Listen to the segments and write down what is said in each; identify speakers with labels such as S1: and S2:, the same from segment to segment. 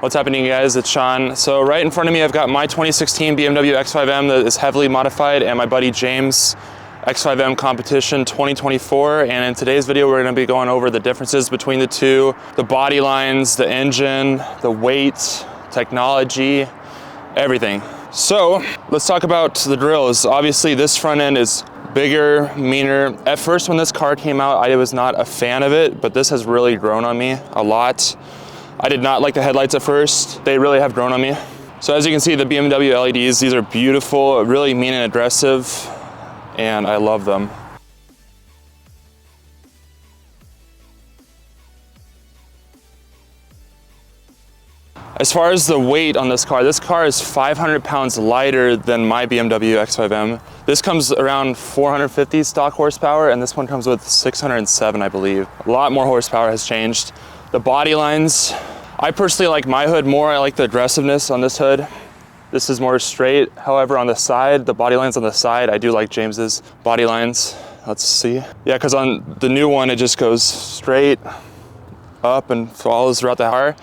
S1: What's happening, guys? It's Sean. So right in front of me, I've got my 2016 BMW X5M that is heavily modified and my buddy James X5M Competition 2024. And in today's video, we're going to be going over the differences between the two, the body lines, the engine, the weight, technology, everything. So let's talk about the drills. Obviously, this front end is bigger, meaner. At first, when this car came out, I was not a fan of it, but this has really grown on me a lot. I did not like the headlights at first. They really have grown on me. So as you can see, the BMW LEDs, these are beautiful, really mean and aggressive, and I love them. As far as the weight on this car is 500 pounds lighter than my BMW X5M. This comes around 450 stock horsepower, and this one comes with 607, I believe. A lot more horsepower has changed. The body lines, I personally like my hood more. I like the aggressiveness on this hood. This is more straight. However, on the side, the body lines on the side, I do like James's body lines. Let's see. Yeah, because on the new one, it just goes straight up and follows throughout the car.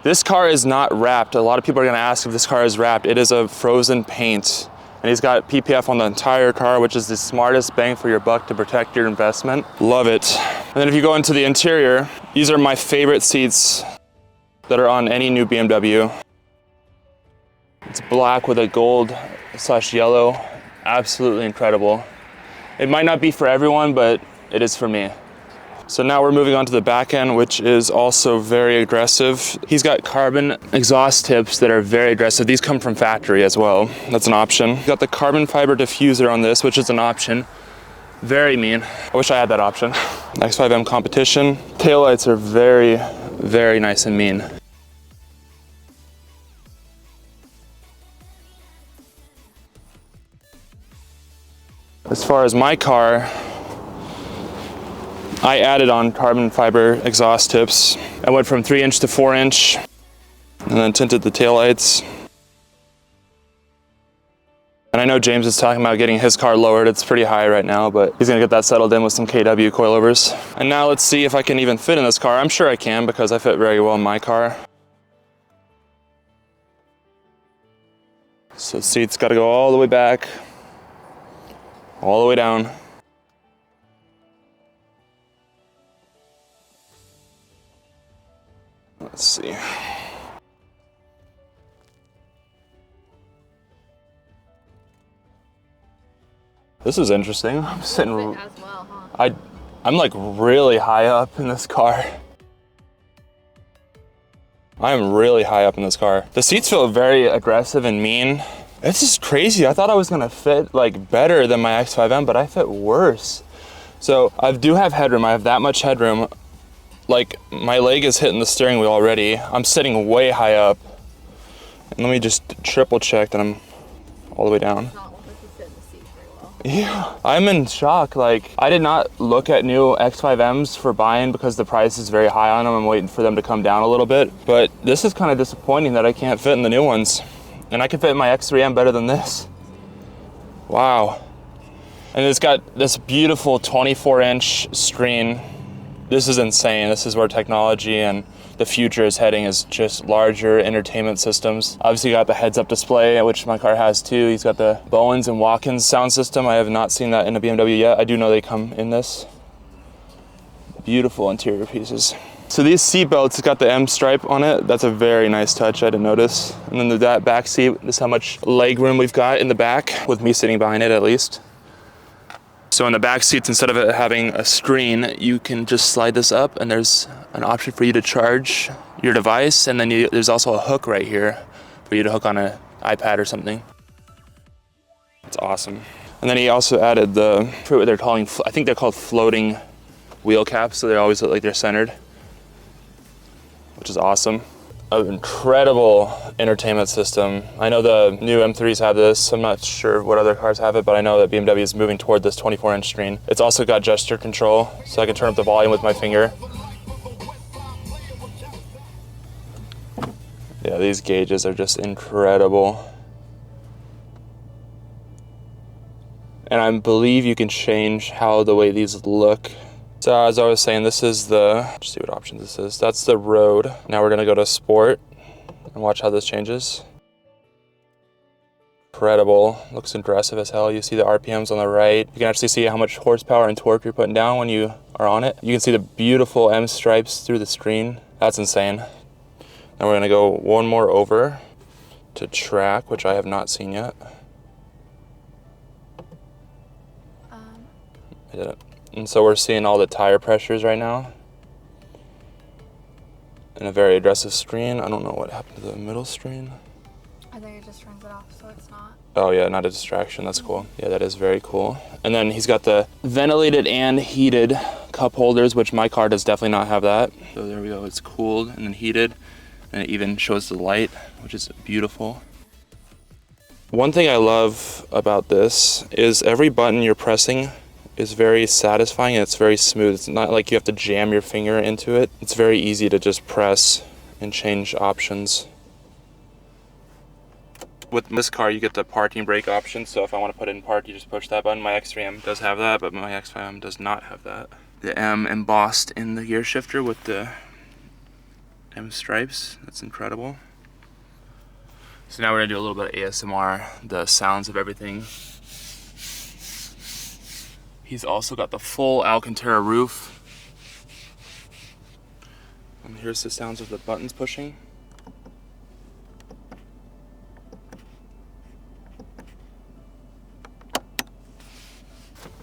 S1: This car is not wrapped. A lot of people are gonna ask if this car is wrapped. It is a frozen paint. And he's got PPF on the entire car, which is the smartest bang for your buck to protect your investment. Love it. And then if you go into the interior, these are my favorite seats that are on any new BMW. It's black with a gold/yellow. Absolutely incredible. It might not be for everyone, but it is for me. So now we're moving on to the back end, which is also very aggressive. He's got carbon exhaust tips that are very aggressive. These come from factory as well. That's an option. He's got the carbon fiber diffuser on this, which is an option. Very mean. I wish I had that option. X5M Competition. Taillights are very, very nice and mean. As far as my car, I added on carbon fiber exhaust tips. I went from 3-inch to 4-inch and then tinted the taillights. And I know James is talking about getting his car lowered. It's pretty high right now, but he's gonna get that settled in with some KW coilovers. And now let's see if I can even fit in this car. I'm sure I can because I fit very well in my car. So seats gotta go all the way back, all the way down. Let's see. This is interesting. I'm sitting as well, huh? I'm like really high up in this car. I'm really high up in this car. The seats feel very aggressive and mean. This is crazy. I thought I was gonna fit like better than my X5M, but I fit worse. So I do have headroom. I have that much headroom. Like my leg is hitting the steering wheel already. I'm sitting way high up. And let me just triple check that I'm all the way down. Yeah, I'm in shock. Like I did not look at new X5Ms for buying because the price is very high on them. I'm waiting for them to come down a little bit. But this is kind of disappointing that I can't fit in the new ones. And I can fit in my X3M better than this. Wow. And it's got this beautiful 24-inch screen. This is insane. This is where technology and the future is heading, is just larger entertainment systems. Obviously you got the heads-up display, which my car has too. He's got the Bowens and Watkins sound system. I have not seen that in a BMW yet. I do know they come in this. Beautiful interior pieces. So these seat belts, it's got the M stripe on it. That's a very nice touch, I didn't notice. And then that back seat, this is how much leg room we've got in the back, with me sitting behind it at least. So in the back seats, instead of it having a screen, you can just slide this up and there's an option for you to charge your device. And then there's also a hook right here for you to hook on an iPad or something. It's awesome. And then he also added what they're calling, I think they're called floating wheel caps. So they always look like they're centered, which is awesome. An incredible entertainment system. I know the new M3s have this. I'm not sure what other cars have it, but I know that BMW is moving toward this 24-inch screen. It's also got gesture control, so I can turn up the volume with my finger. Yeah, these gauges are just incredible. And I believe you can change the way these look. So as I was saying, this is let's see what options this is. That's the road. Now we're gonna go to sport. And watch how this changes. Incredible, looks aggressive as hell. You see the RPMs on the right. You can actually see how much horsepower and torque you're putting down when you are on it. You can see the beautiful M stripes through the screen. That's insane. Now we're gonna go one more over to track, which I have not seen yet. I didn't. And so we're seeing all the tire pressures right now. And a very aggressive screen. I don't know what happened to the middle screen.
S2: I think it just turns it off so it's not.
S1: Oh yeah, not a distraction, that's cool. Yeah, that is very cool. And then he's got the ventilated and heated cup holders, which my car does definitely not have that. So there we go, it's cooled and then heated. And it even shows the light, which is beautiful. One thing I love about this is every button you're pressing is very satisfying and it's very smooth. It's not like you have to jam your finger into it. It's very easy to just press and change options. With this car, you get the parking brake option. So if I want to put it in park, you just push that button. My X3M does have that, but my X5M does not have that. The M embossed in the gear shifter with the M stripes. That's incredible. So now we're gonna do a little bit of ASMR, the sounds of everything. He's also got the full Alcantara roof. And here's the sounds of the buttons pushing.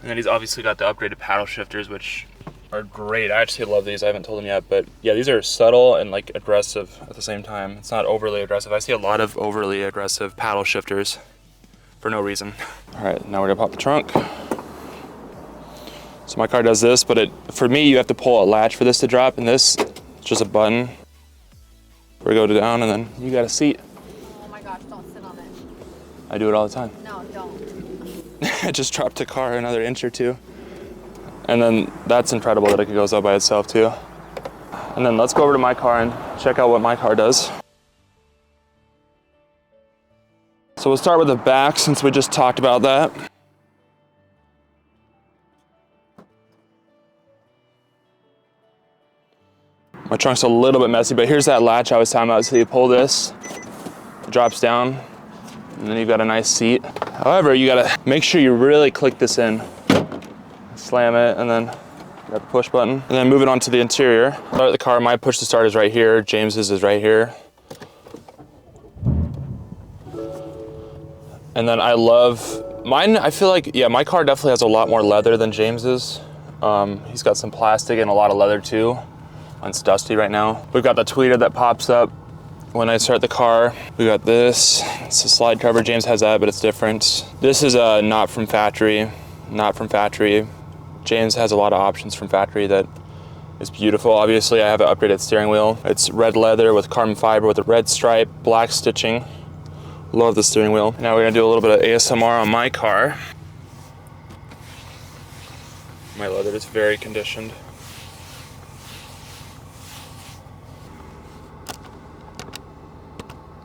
S1: And then he's obviously got the upgraded paddle shifters, which are great. I actually love these. I haven't told them yet, but yeah, these are subtle and like aggressive at the same time. It's not overly aggressive. I see a lot of overly aggressive paddle shifters for no reason. All right, now we're gonna pop the trunk. So my car does this, but for me, you have to pull a latch for this to drop, and this is just a button. We go down, and then you got a seat.
S2: Oh my gosh, don't sit on it.
S1: I do it all the time.
S2: No, don't.
S1: I just dropped the car another inch or two. And then that's incredible that it goes up by itself too. And then let's go over to my car and check out what my car does. So we'll start with the back since we just talked about that. My trunk's a little bit messy, but here's that latch I was talking about. So you pull this, it drops down, and then you've got a nice seat. However, you gotta make sure you really click this in. Slam it, and then you got the push button. And then move it onto the interior. Start the car, my push to start is right here. James's is right here. And then I love, mine, I feel like, yeah, my car definitely has a lot more leather than James's. He's got some plastic and a lot of leather too. It's dusty right now. We've got the tweeter that pops up when I start the car. We got this, it's a slide cover. James has that, but it's different. This is not from factory. James has a lot of options from factory that is beautiful. Obviously, I have an upgraded steering wheel. It's red leather with carbon fiber with a red stripe, black stitching. Love the steering wheel. Now we're gonna do a little bit of ASMR on my car. My leather is very conditioned.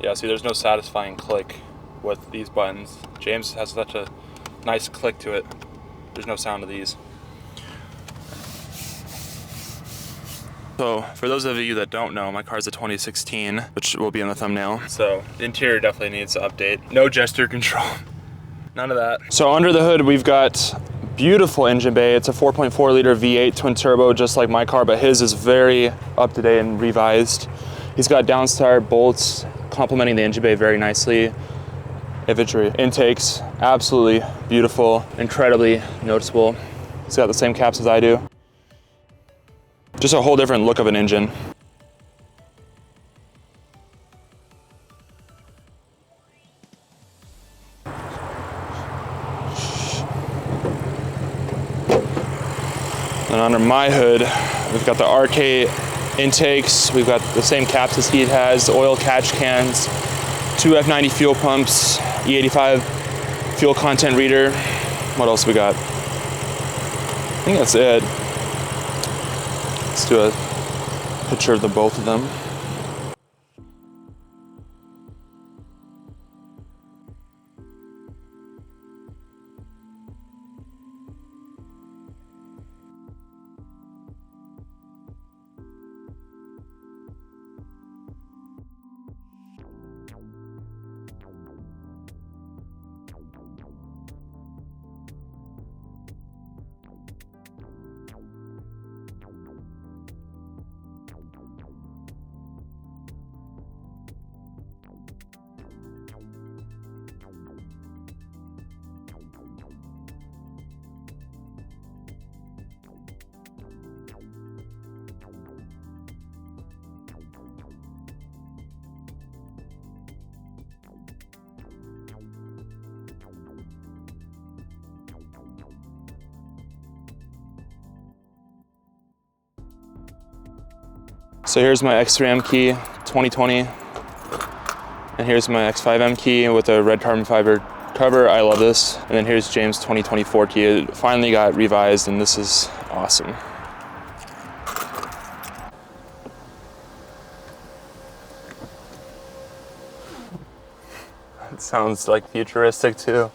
S1: Yeah, see, there's no satisfying click with these buttons. James has such a nice click to it. There's no sound of these. So, for those of you that don't know, my car's a 2016, which will be in the thumbnail. So, the interior definitely needs to update. No gesture control. None of that. So, under the hood, we've got beautiful engine bay. It's a 4.4 liter V8 twin turbo, just like my car, but his is very up to date and revised. He's got downstar bolts complementing the engine bay very nicely. Infantry intakes, absolutely beautiful, incredibly noticeable. He's got the same caps as I do. Just a whole different look of an engine. And under my hood, we've got the RK intakes. We've got the same caps as he has, oil catch cans, 2 F90 fuel pumps, E85 fuel content reader. What else we got? I think that's it. Let's do a picture of the both of them. So here's my X3M key, 2020. And here's my X5M key with a red carbon fiber cover. I love this. And then here's James' 2024 key. It finally got revised, and this is awesome. It sounds like futuristic too.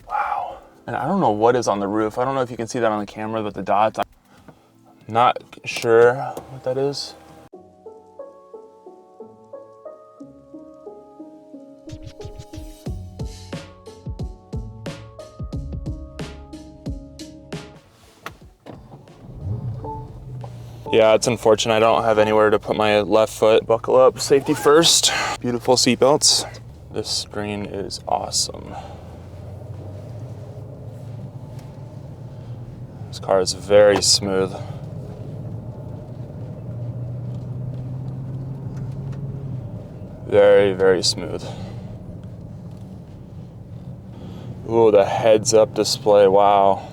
S1: Wow. And I don't know what is on the roof. I don't know if you can see that on the camera, but the dots, I'm not sure what that is. Yeah, it's unfortunate I don't have anywhere to put my left foot. Buckle up, safety first. Beautiful seatbelts. This screen is awesome. This car is very smooth. Very, very smooth. Ooh, the heads-up display, wow.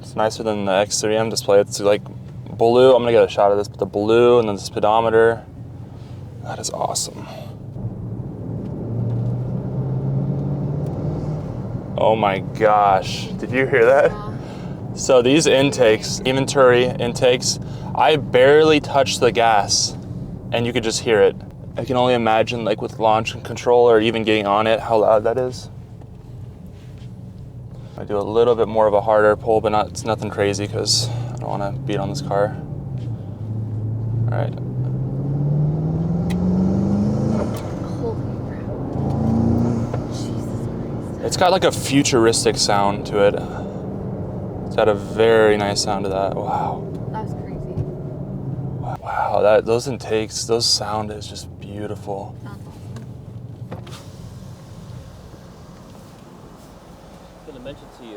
S1: It's nicer than the X3M display. It's like blue. I'm gonna get a shot of this, but the blue and then the speedometer. That is awesome. Oh my gosh, did you hear that? So these intakes, inventory intakes, I barely touched the gas and you could just hear it. I can only imagine like with launch control or even getting on it, how loud that is. I do a little bit more of a harder pull, but it's nothing crazy because I don't want to beat on this car. All right. It's got like a futuristic sound to it. It's got a very nice sound to that. Wow.
S2: That's crazy.
S1: Wow, those intakes, those sound is just beautiful.
S2: Sounds awesome.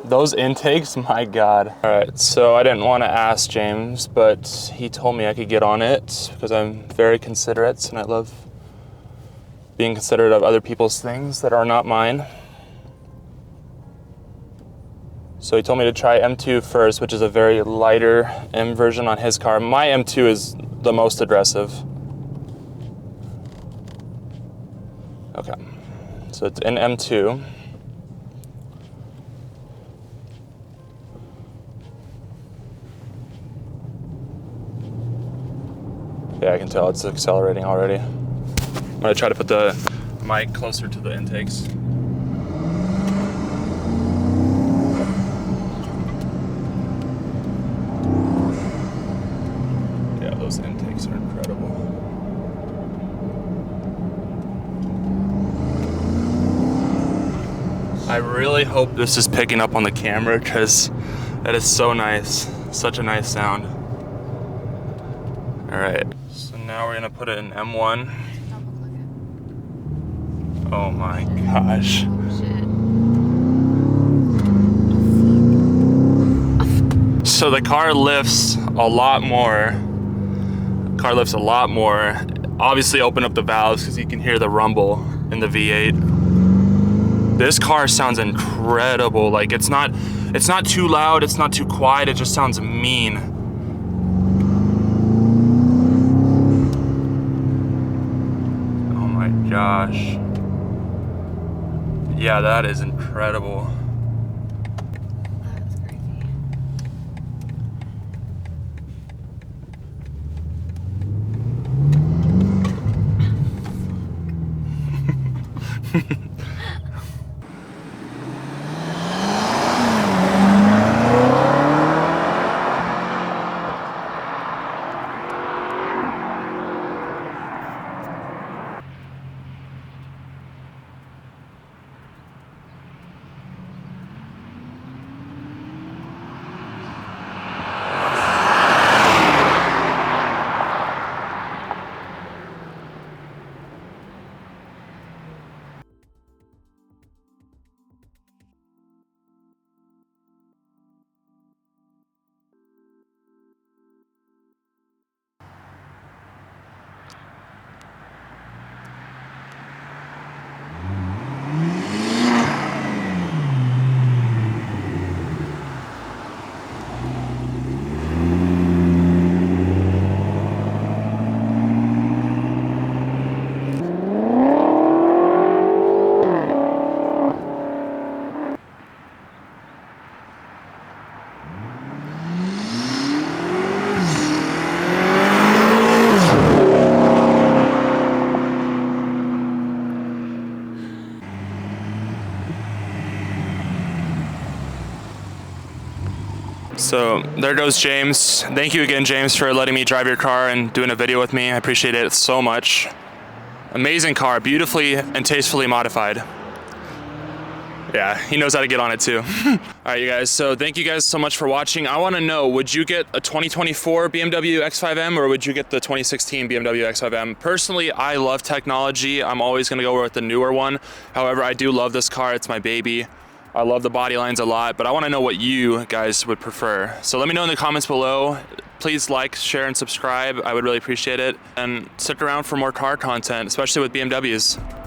S1: Those intakes, my God. All right, so I didn't want to ask James, but he told me I could get on it because I'm very considerate and I love being considerate of other people's things that are not mine. So he told me to try M2 first, which is a very lighter M version on his car. My M2 is the most aggressive. Okay, so it's in M2. Yeah, I can tell it's accelerating already. I'm gonna try to put the mic closer to the intakes. Yeah, those intakes are incredible. I really hope this is picking up on the camera because that is so nice. Such a nice sound. All right, so now we're gonna put it in M1. Oh my gosh. So the car lifts a lot more. Obviously open up the valves because you can hear the rumble in the V8. This car sounds incredible. Like it's not too loud, it's not too quiet, it just sounds mean. Oh my gosh. Yeah, that is incredible.
S2: That's crazy.
S1: So there goes James. Thank you again, James, for letting me drive your car and doing a video with me. I appreciate it so much. Amazing car, beautifully and tastefully modified. Yeah, he knows how to get on it too. All right, you guys, so thank you guys so much for watching. I wanna know, would you get a 2024 BMW X5M or would you get the 2016 BMW X5M? Personally, I love technology. I'm always gonna go with the newer one. However, I do love this car, it's my baby. I love the body lines a lot, but I wanna know what you guys would prefer. So let me know in the comments below. Please like, share, and subscribe. I would really appreciate it. And stick around for more car content, especially with BMWs.